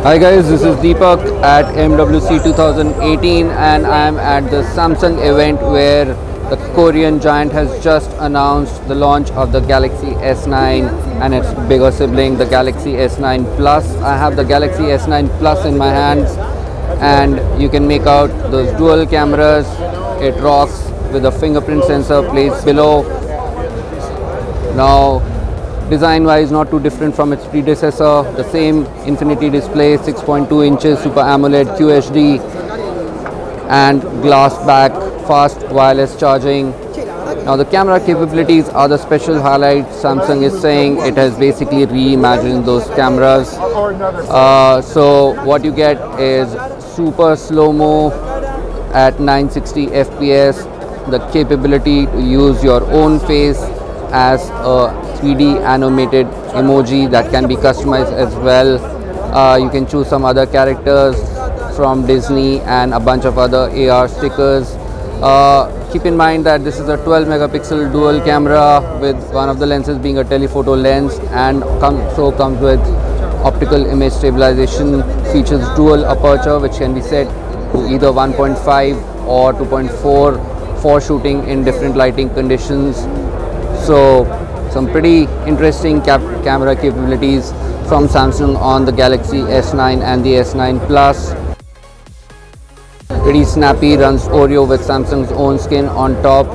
Hi guys, this is Deepak at MWC 2018 and I am at the Samsung event where the Korean giant has just announced the launch of the Galaxy S9 and its bigger sibling, the Galaxy S9 Plus. I have the Galaxy S9 Plus in my hands and you can make out those dual cameras. It rocks with a fingerprint sensor placed below. Now, design wise, not too different from its predecessor. The same infinity display, 6.2 inches Super AMOLED QHD and glass back, fast wireless charging. Now the camera capabilities are the special highlight. Samsung is saying it has basically reimagined those cameras. So what you get is super slow-mo at 960 FPS, the capability to use your own face as a 3D animated emoji that can be customized as well. You can choose some other characters from Disney and a bunch of other AR stickers. Keep in mind that this is a 12 megapixel dual camera with one of the lenses being a telephoto lens, and comes with optical image stabilization. Features dual aperture which can be set to either 1.5 or 2.4 for shooting in different lighting conditions. So some pretty interesting camera capabilities from Samsung on the Galaxy S9 and the S9 Plus. Pretty snappy, runs Oreo with Samsung's own skin on top,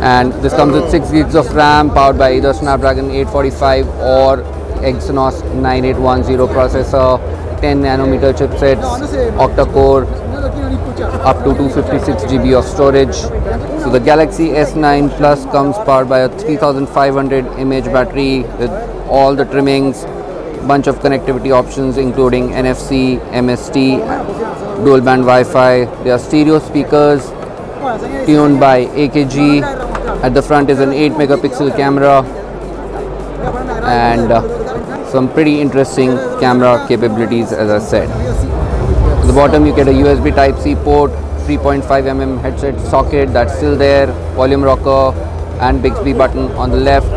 and this comes with 6 gigs of RAM powered by either Snapdragon 845 or Exynos 9810 processor, 10 nanometer chipsets, octa-core, up to 256 GB of storage. So the Galaxy S9 Plus comes powered by a 3500 mAh battery with all the trimmings, bunch of connectivity options including NFC, MST, dual band Wi-Fi. There are stereo speakers tuned by AKG. At the front is an 8 megapixel camera and some pretty interesting camera capabilities, as I said. At the bottom you get a USB Type-C port, 3.5mm headset socket that's still there, volume rocker and Bixby button on the left,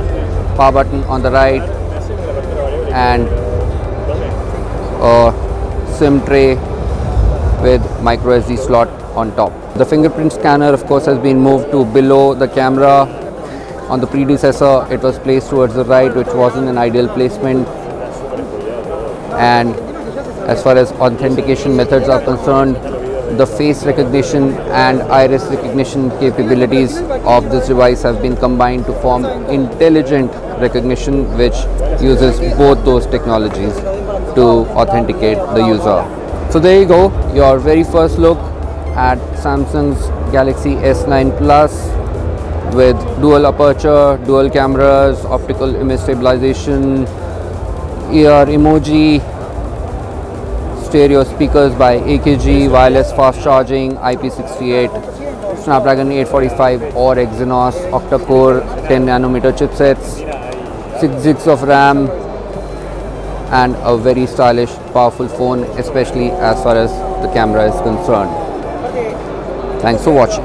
power button on the right, and a SIM tray with micro SD slot on top. The fingerprint scanner of course has been moved to below the camera. On the predecessor it was placed towards the right, which wasn't an ideal placement. And as far as authentication methods are concerned, the face recognition and iris recognition capabilities of this device have been combined to form intelligent recognition, which uses both those technologies to authenticate the user. So there you go, your very first look at Samsung's Galaxy S9 Plus with dual aperture, dual cameras, optical image stabilization, ear emoji, stereo speakers by AKG, wireless fast charging, IP68, Snapdragon 845 or Exynos, octa-core, 10 nanometer chipsets, 6 gigs of RAM, and a very stylish, powerful phone, especially as far as the camera is concerned. Thanks for watching.